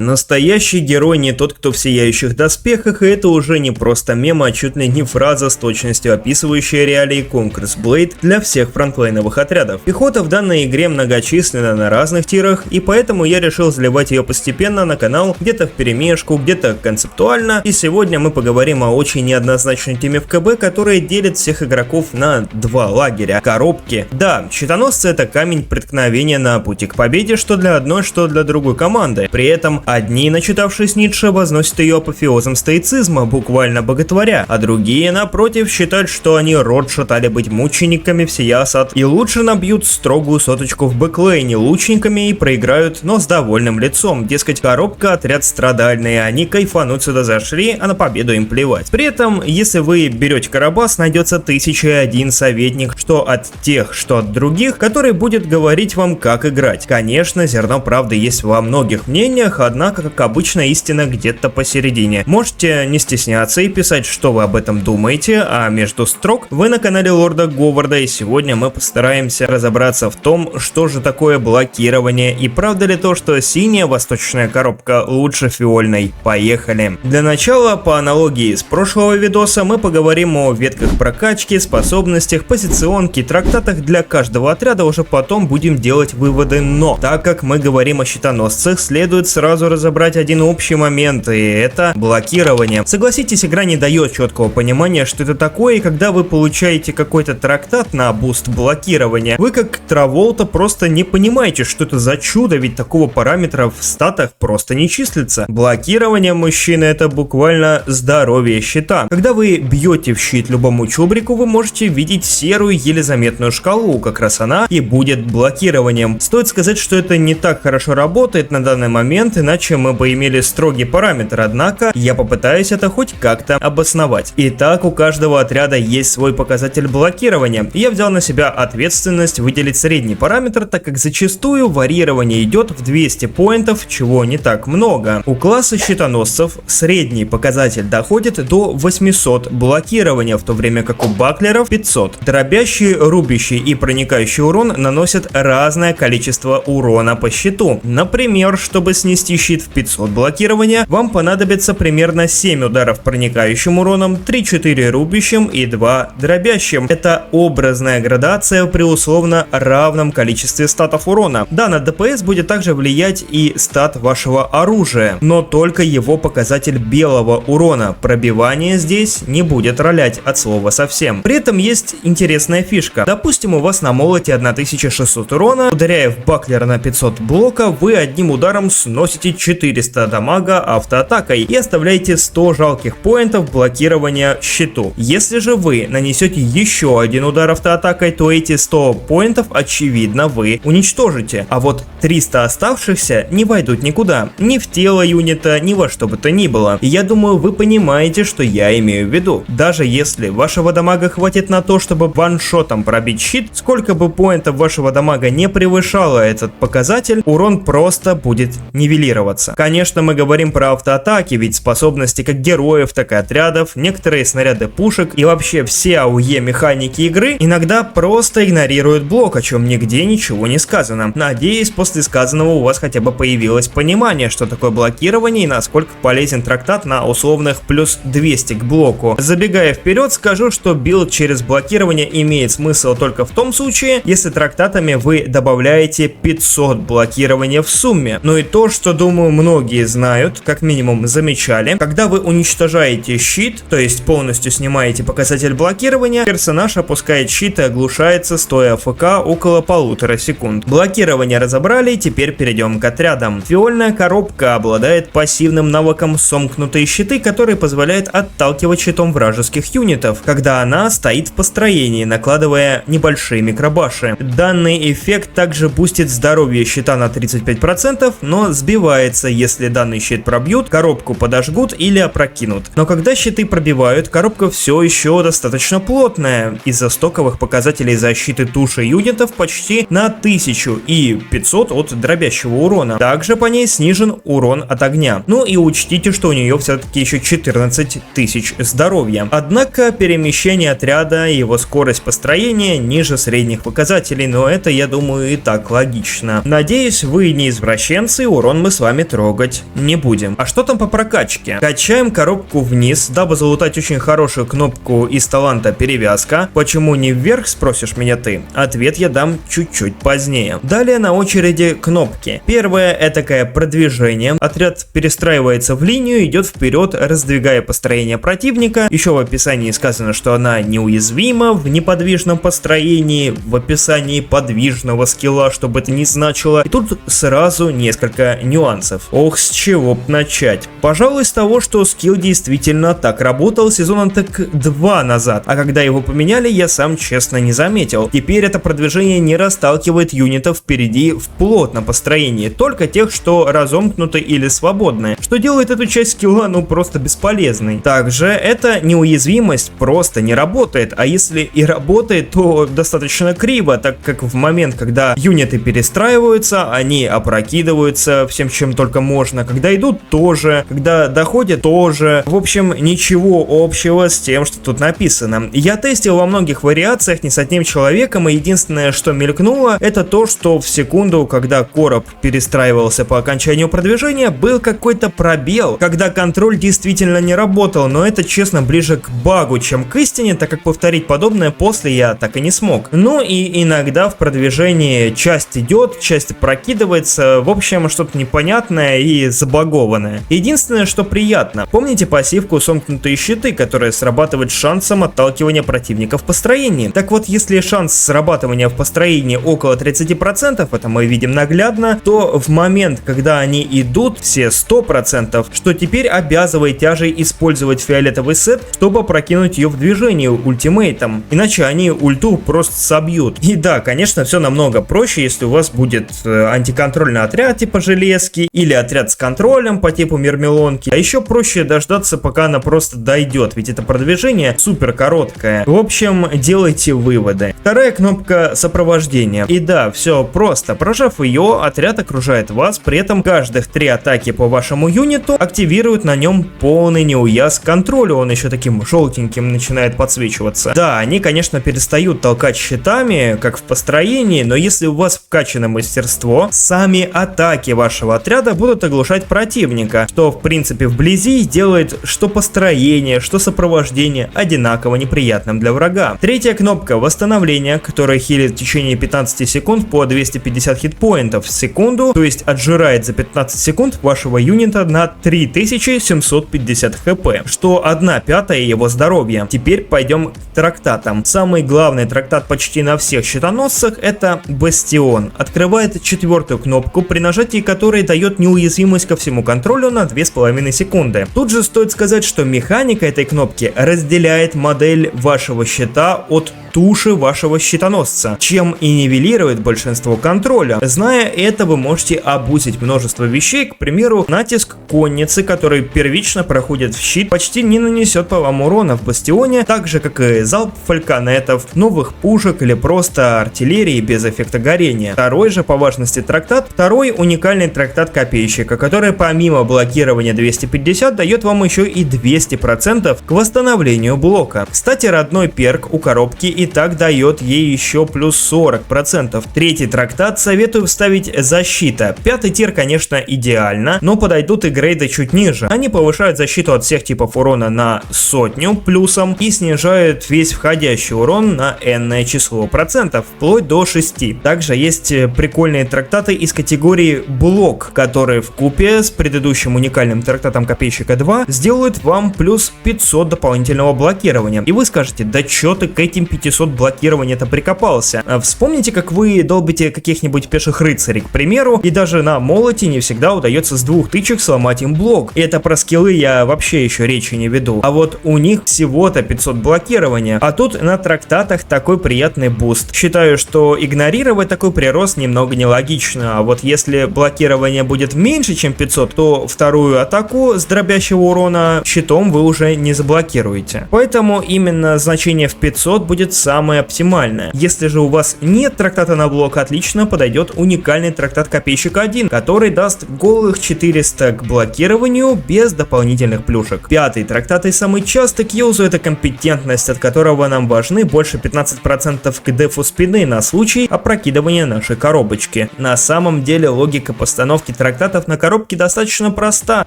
настоящий герой не тот, кто в сияющих доспехах, и это уже не просто мем, а чуть ли не фраза с точностью описывающая реалии Conquer's Blade для всех фронтлайновых отрядов. Пехота в данной игре многочисленна на разных тирах, и поэтому я решил заливать ее постепенно на канал, где-то вперемешку, где-то концептуально, и сегодня мы поговорим о очень неоднозначной теме в КБ, которая делит всех игроков на два лагеря. Коробки. Да, щитоносцы — это камень преткновения на пути к победе, что для одной, что для другой команды. При этом одни, начитавшись Ницше, возносят ее апофеозом стоицизма, буквально боготворя, а другие, напротив, считают, что они род шатали быть мучениками всея осад и лучше набьют строгую соточку в бэклейне лучниками и проиграют, но с довольным лицом. Дескать, коробка — отряд страдальный, они кайфануть сюда зашли, а на победу им плевать. При этом, если вы берете Карабас, найдется 1001 советник, что от тех, что от других, который будет говорить вам, как играть. Конечно, зерно правды есть во многих мнениях, однако, как обычно, истина где-то посередине. Можете не стесняться и писать, что вы об этом думаете, а между строк вы на канале Лорда Говарда, и сегодня мы постараемся разобраться в том, что же такое блокирование и правда ли то, что синяя восточная коробка лучше фиольной. Поехали! Для начала, по аналогии с прошлого видоса, мы поговорим о ветках прокачки, способностях, позиционке, трактатах для каждого отряда, уже потом будем делать выводы, но так как мы говорим о щитоносцах, следует сразу разобрать один общий момент, и это блокирование. Согласитесь, игра не дает четкого понимания, что это такое, и когда вы получаете какой-то трактат на буст блокирования, вы как Траволта просто не понимаете, что это за чудо, ведь такого параметра в статах просто не числится. Блокирование мужчины — это буквально здоровье щита. Когда вы бьете в щит любому чубрику, вы можете видеть серую, еле заметную шкалу, как раз она и будет блокированием. Стоит сказать, что это не так хорошо работает на данный момент, иначе мы бы имели строгий параметр, однако я попытаюсь это хоть как-то обосновать. Итак, у каждого отряда есть свой показатель блокирования. Я взял на себя ответственность выделить средний параметр, так как зачастую варьирование идет в 200 поинтов, чего не так много. У класса щитоносцев средний показатель доходит до 800 блокирования, в то время как у баклеров 500. Дробящий, рубящий и проникающий урон наносят разное количество урона по щиту. Например, чтобы снести щит в 500 блокирования, вам понадобится примерно 7 ударов проникающим уроном, 3-4 рубящим и 2 дробящим. Это образная градация при условно равном количестве статов урона. Да, на ДПС будет также влиять и стат вашего оружия, но только его показатель белого урона. Пробивание здесь не будет ролять от слова совсем. При этом есть интересная фишка. Допустим, у вас на молоте 1600 урона, ударяя в баклера на 500 блока, вы одним ударом сносите 400 дамага автоатакой и оставляете 100 жалких поинтов блокирования щиту. Если же вы нанесете еще один удар автоатакой, то эти 100 поинтов очевидно вы уничтожите, а вот 300 оставшихся не войдут никуда, ни в тело юнита, ни во что бы то ни было. И я думаю, вы понимаете, что я имею в виду. Даже если вашего дамага хватит на то, чтобы ваншотом пробить щит, сколько бы поинтов вашего дамага не превышало этот показатель, урон просто будет нивелироваться. Конечно, мы говорим про автоатаки, ведь способности как героев, так и отрядов, некоторые снаряды пушек и вообще все АУЕ механики игры иногда просто игнорируют блок, о чем нигде ничего не сказано. Надеюсь, после сказанного у вас хотя бы появилось понимание, что такое блокирование и насколько полезен трактат на условных плюс 200 к блоку. Забегая вперед, скажу, что билд через блокирование имеет смысл только в том случае, если трактатами вы добавляете 500 блокирования в сумме. Ну и то, что, думаю, многие знают, как минимум замечали, когда вы уничтожаете щит, то есть полностью снимаете показатель блокирования, персонаж опускает щит и оглушается, стоя АФК около 1,5 секунд. Блокирование разобрали, теперь перейдем к отрядам. Фиольная коробка обладает пассивным навыком сомкнутые щиты, который позволяет отталкивать щитом вражеских юнитов, когда она стоит в построении, накладывая небольшие микробаши. Данный эффект также бустит здоровье щита на 35%, но сбивается, если данный щит пробьют, коробку подожгут или опрокинут. Но когда щиты пробивают, коробка все еще достаточно плотная, из-за стоковых показателей защиты туши юнитов почти на 1000 и 500 от дробящего урона. Также по ней снижен урон от огня. Ну и учтите, что у нее все-таки еще 14 тысяч здоровья. Однако перемещение отряда и его скорость построения ниже средних показателей, но это, я думаю, и так логично. Надеюсь, вы не извращенцы, урон мы с вами вами трогать не будем. А что там по прокачке? Качаем коробку вниз, дабы залутать очень хорошую кнопку из таланта перевязка. Почему не вверх, спросишь меня ты? Ответ я дам чуть-чуть позднее. Далее на очереди кнопки. Первое — этакое продвижение. Отряд перестраивается в линию, идет вперед, раздвигая построение противника. Еще в описании сказано, что она неуязвима в неподвижном построении, в описании подвижного скилла, что бы это ни значило. И тут сразу несколько нюансов. Ох, с чего б начать? Пожалуй, с того, что скилл действительно так работал сезона так 2 назад, а когда его поменяли, я сам честно не заметил. Теперь это продвижение не расталкивает юнитов впереди в плотном построении, только тех, что разомкнуты или свободны, что делает эту часть скилла ну просто бесполезной. Также эта неуязвимость просто не работает, а если и работает, то достаточно криво, так как в момент, когда юниты перестраиваются, они опрокидываются всем чем только можно, когда идут тоже, когда доходят тоже. В общем, ничего общего с тем, что тут написано. Я тестил во многих вариациях не с одним человеком, и единственное, что мелькнуло, это то, что в секунду, когда короб перестраивался по окончанию продвижения, был какой-то пробел, когда контроль действительно не работал, но это, честно, ближе к багу, чем к истине, так как повторить подобное после я так и не смог. Ну и иногда в продвижении часть идет, часть прокидывается, в общем, что-то непонятное и забагованное. Единственное, что приятно, помните пассивку «Сомкнутые щиты», которая срабатывает шансом отталкивания противника в построении? Так вот, если шанс срабатывания в построении около 30%, это мы видим наглядно, то в момент, когда они идут, все 100%, что теперь обязывает тяжей использовать фиолетовый сет, чтобы прокинуть ее в движение ультимейтом, иначе они ульту просто собьют. И да, конечно, все намного проще, если у вас будет антиконтрольный отряд типа железки, или отряд с контролем по типу мермелонки, а еще проще дождаться, пока она просто дойдет, ведь это продвижение супер короткое. В общем, делайте выводы. Вторая кнопка — сопровождение. И да, все просто. Прожав ее, отряд окружает вас, при этом каждых 3 атаки по вашему юниту активирует на нем полный неуяз к контролю, он еще таким желтеньким начинает подсвечиваться. Да, они, конечно, перестают толкать щитами, как в построении, но если у вас вкачано мастерство, сами атаки вашего отряда будут оглушать противника, что в принципе вблизи делает что построение, что сопровождение одинаково неприятным для врага. Третья кнопка — восстановление, которая хилит в течение 15 секунд по 250 хитпоинтов в секунду, то есть отжирает за 15 секунд вашего юнита на 3750 хп, что 1/5 его здоровья. Теперь пойдем к трактатам. Самый главный трактат почти на всех щитоносцах — это Бастион. Открывает 4-ю кнопку, при нажатии которой дает неуязвимость ко всему контролю на 2,5 секунды. Тут же стоит сказать, что механика этой кнопки разделяет модель вашего щита от туши вашего щитоносца, чем и нивелирует большинство контроля. Зная это, вы можете обузить множество вещей, к примеру, натиск конницы, который первично проходит в щит, почти не нанесет по вам урона в бастионе, так же как и залп фальконетов, новых пушек или просто артиллерии без эффекта горения. Второй же по важности трактат, второй уникальный трактат копейщика, который помимо блокирования 250 дает вам еще и 200% к восстановлению блока. Кстати, родной перк у коробки и так дает ей еще плюс 40%. Третий трактат советую вставить защита. 5-й тир, конечно, идеально, но подойдут и грейды чуть ниже. Они повышают защиту от всех типов урона на 100 плюсом и снижают весь входящий урон на n-ное число процентов, вплоть до 6. Также есть прикольные трактаты из категории блок, которые вкупе с предыдущим уникальным трактатом копейщика 2 сделают вам плюс 500 дополнительного блокирования. И вы скажете, да чё ты к этим 500 блокирования-то прикопался? Вспомните, как вы долбите каких-нибудь пеших рыцарей, к примеру, и даже на молоте не всегда удается с 2 тычек сломать им блок. И это про скиллы я вообще еще речи не веду. А вот у них всего-то 500 блокирования, а тут на трактатах такой приятный буст. Считаю, что игнорировать такой прирост немного нелогично, а вот если блокирование будет меньше, чем 500, то вторую атаку с дробящего урона щитом вы уже не заблокируете. Поэтому именно значение в 500 будет самое оптимальное. Если же у вас нет трактата на блок, отлично подойдет уникальный трактат Копейщика 1, который даст голых 400 к блокированию без дополнительных плюшек. Пятый трактат и самый частый к юзу — это компетентность, от которого нам важны больше 15% к дефу спины на случай опрокидывания нашей коробочки. На самом деле логика постановки трактатов на коробке достаточно проста.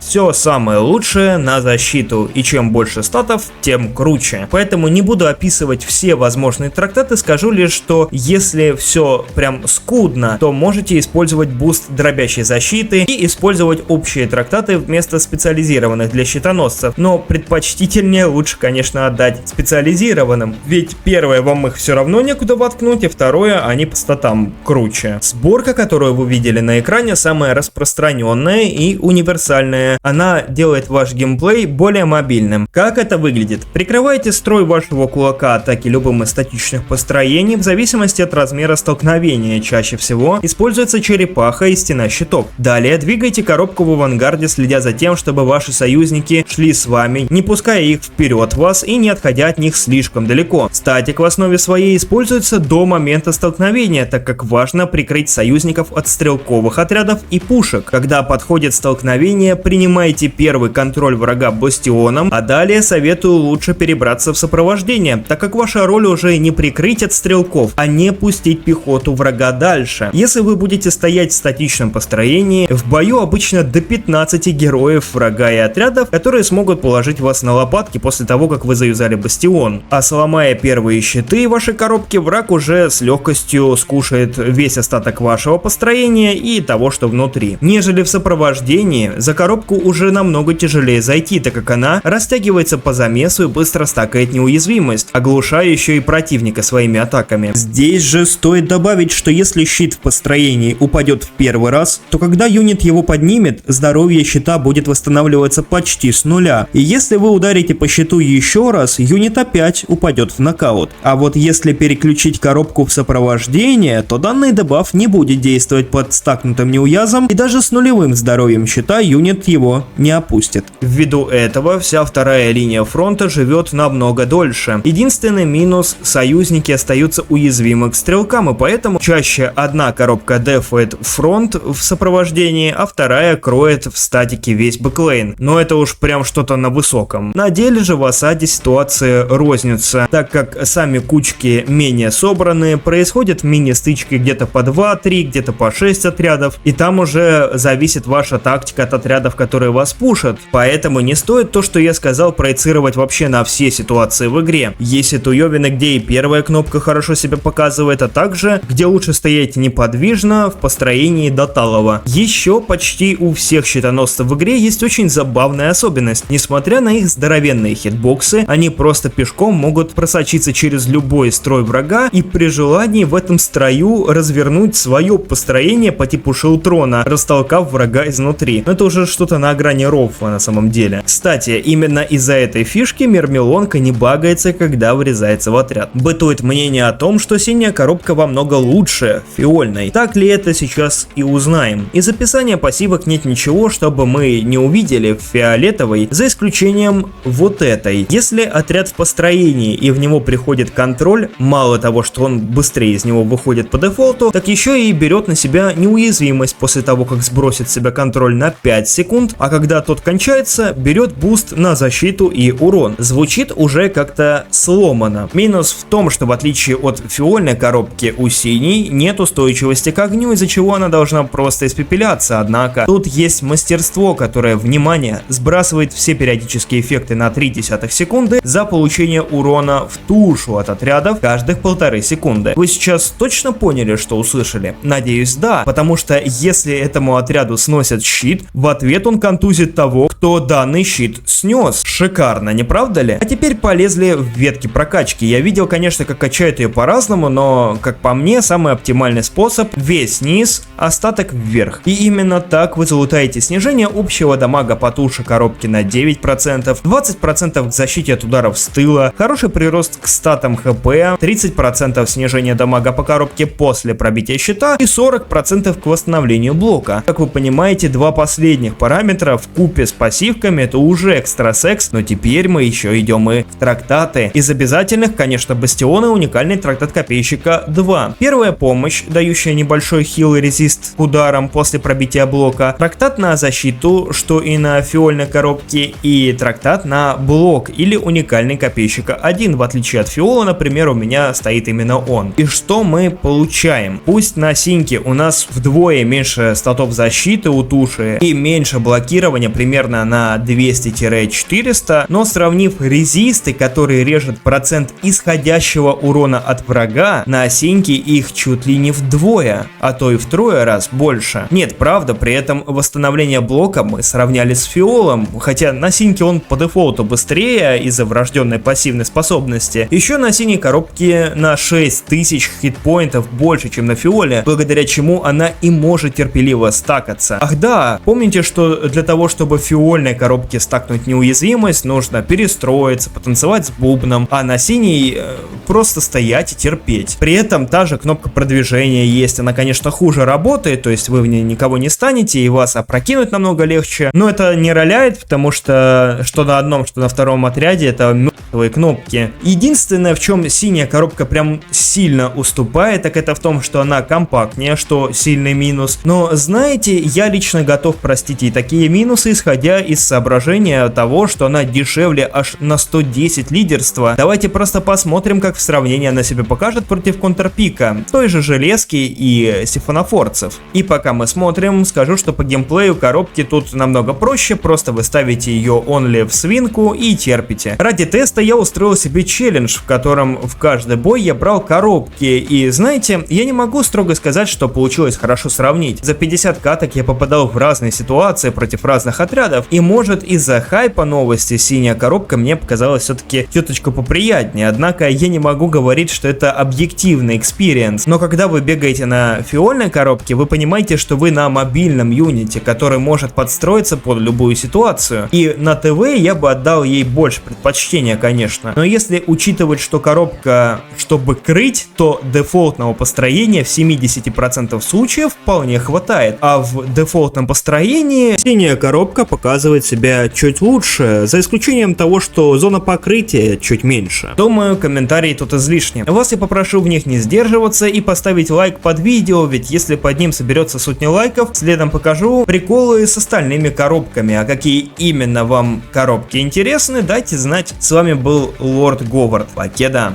Все самое лучшее на защиту, и чем больше статов, тем круче. Поэтому не буду описывать все возможные трактаты, скажу лишь, что если все прям скудно, то можете использовать буст дробящей защиты и использовать общие трактаты вместо специализированных для щитоносцев. Но предпочтительнее лучше, конечно, отдать специализированным, ведь первое вам их все равно некуда воткнуть, и второе они по статам круче. Сборка, которую вы видели на экране, самая распространенная и универсальная. Она делает ваш геймплей более мобильным. Как это выглядит? Прикрывайте строй вашего кулака атаки любым из статичных построений в зависимости от размера столкновения. Чаще всего используется черепаха и стена щитов. Далее двигайте коробку в авангарде, следя за тем, чтобы ваши союзники шли с вами, не пуская их вперед вас и не отходя от них слишком далеко. Статик в основе своей используется до момента столкновения, так как важно прикрыть союзников от стрелковых отрядов и пушек. Когда подходит столкновение, принимайте первый контроль врага бастионом, а далее советую лучше перебраться в сопровождение, так как ваша роль уже не прикрыть от стрелков, а не пустить пехоту врага дальше. Если вы будете стоять в статичном построении, в бою обычно до 15 героев врага и отрядов, которые смогут положить вас на лопатки после того, как вы заюзали бастион. А сломая первые щиты вашей коробки, враг уже с легкостью скушает весь остаток вашего построения и того, что внутри. Нежели в сопровождении, за коробку уже намного тяжелее зайти, так как она растягивается по замесу и быстро стакает неуязвимость, оглушая еще и противника своими атаками. Здесь же стоит добавить, что если щит в построении упадет в первый раз, то когда юнит его поднимет, здоровье щита будет восстанавливаться почти с нуля. И если вы ударите по щиту еще раз, юнит опять упадет в нокаут. А вот если переключить коробку в сопровождение, то данный дебаф не будет действовать под стакнутым неуязом, и даже с нулевым здоровьем щита юнит его не опустит. Ввиду этого вся вторая линия фронта живет намного дольше. Единственный минус — союзники остаются уязвимы к стрелкам, и поэтому чаще одна коробка дефает фронт в сопровождении, а вторая кроет в статике весь бэклейн. Но это уж прям что-то на высоком. На деле же в осаде ситуация рознится, так как сами кучки менее собранные, происходят мини-стычки где-то по 2-3, где-то по 6 отрядов, и там уже зависит ваша тактика от отрядов, которые вас пушат. Поэтому не стоит то, что я сказал, проецировать вообще на все ситуации в игре. Есть ситуевины, где и первая кнопка хорошо себя показывает, а также где лучше стоять неподвижно в построении до талого. Еще почти у всех щитоносцев в игре есть очень забавная особенность. Несмотря на их здоровенные хитбоксы, они просто пешком могут просочиться через любой строй врага и при желании в этом строю развернуть свое построение по типу Шелтрона, растолкав врага изнутри. Но это уже что-то на грани рофла на самом деле. Кстати, именно из-за этой фишки Мирмелонка не багается, когда врезается в отряд. Бытует мнение о том, что синяя коробка во много лучше фиольной. Так ли это, сейчас и узнаем. Из описания пассивок нет ничего, чтобы мы не увидели в фиолетовой, за исключением вот этой. Если отряд в построении и в него приходит контроль, мало того, что он быстрее из него выходит по дефолту, так еще и берет на себя неуязвимость после того, как сбросит с себя контроль на 5 секунд, а когда тот кончается, берет буст на защиту и урон. Звучит уже как-то сломано. Минус в том, что в отличие от фиольной коробки у синей нет устойчивости к огню, из-за чего она должна просто испепеляться, однако тут есть мастерство, которое, внимание, сбрасывает все периодические эффекты на 0,3 секунды за получение урона в тушу от отрядов каждых 1,5 секунды. Вы сейчас точно поняли, что услышали? Надеюсь, да, потому что если этому отряду сносят щит, в ответ он контузит того, кто данный щит снес. Шикарно, не правда ли? А теперь полезли в ветки прокачки. Я видел, конечно, как качают ее по-разному, но, как по мне, самый оптимальный способ — весь низ, остаток вверх. И именно так вы залутаете снижение общего дамага по туше коробки на 9%, 20% к защите от ударов с тыла, хороший прирост к статам хп, 30% снижения дамага по коробке после пробития щита и 40% к восстановлению блока. Как вы понимаете, два последних параметра вкупе с пассивом пассивками, это уже экстра секс, но теперь мы еще идем и в трактаты. Из обязательных, конечно, бастиона уникальный трактат копейщика 2. Первая помощь, дающая небольшой хил и резист к ударам после пробития блока, трактат на защиту, что и на фиольной коробке, и трактат на блок или уникальный копейщика 1, в отличие от фиола, например, у меня стоит именно он. И что мы получаем? Пусть на синьке у нас вдвое меньше статов защиты у туши и меньше блокирования, примерно на 200-400, но сравнив резисты, которые режут процент исходящего урона от врага, на синьке их чуть ли не вдвое, а то и втрое раз больше. Нет, правда, при этом восстановление блока мы сравняли с фиолом, хотя на синьке он по дефолту быстрее из-за врожденной пассивной способности. Еще на синей коробке на 6000 хитпоинтов больше, чем на фиоле, благодаря чему она и может терпеливо стакаться. Ах да, помните, что для того, чтобы в фиольной коробке стакнуть неуязвимость, нужно перестроиться, потанцевать с бубном, а на синей просто стоять и терпеть. При этом та же кнопка продвижения есть, она, конечно, хуже работает, то есть вы в ней никого не станете и вас опрокинуть намного легче, но это не роляет, потому что на одном, что на втором отряде это мертвые кнопки. Единственное, в чем синяя коробка прям сильно уступает, так это в том, что она компактнее, что сильный минус. Но знаете, я лично готов простить и такие минусы, исходя из соображения того, что она дешевле аж на 110 лидерства. Давайте просто посмотрим, как в сравнении она себя покажет против контрпика, той же железки и сифонофорцев. И пока мы смотрим, скажу, что по геймплею коробки тут намного проще, просто вы ставите ее only в свинку и терпите. Ради теста я устроил себе челлендж, в котором в каждый бой я брал коробки, и знаете, я не могу строго сказать, что получилось хорошо сравнить. За 50 каток я попадал в разные ситуации против разных отрядов, и может из-за хайпа новости синяя коробка мне показалась все-таки чуточку поприятнее, однако я не могу говорить, что это объективный экспириенс. Но когда вы бегаете на фиольной коробке, вы понимаете, что вы на мобильном юните, который может подстроиться под любую ситуацию. И на ТВ я бы отдал ей больше предпочтения, конечно. Но если учитывать, что коробка, чтобы крыть, то дефолтного построения в 70% случаев вполне хватает. А в дефолтном построении синяя коробка показывает себя чуть лучше, за исключением того, что зона покрытия чуть меньше. Думаю, комментарии тут излишни. Вас я попрошу в них не сдерживаться и поставить лайк под видео, ведь если под ним соберется сотни лайков, следом покажу приколы с остальными коробками. А какие именно вам коробки интересны, дайте знать. С вами был Лорд Говард. Покеда.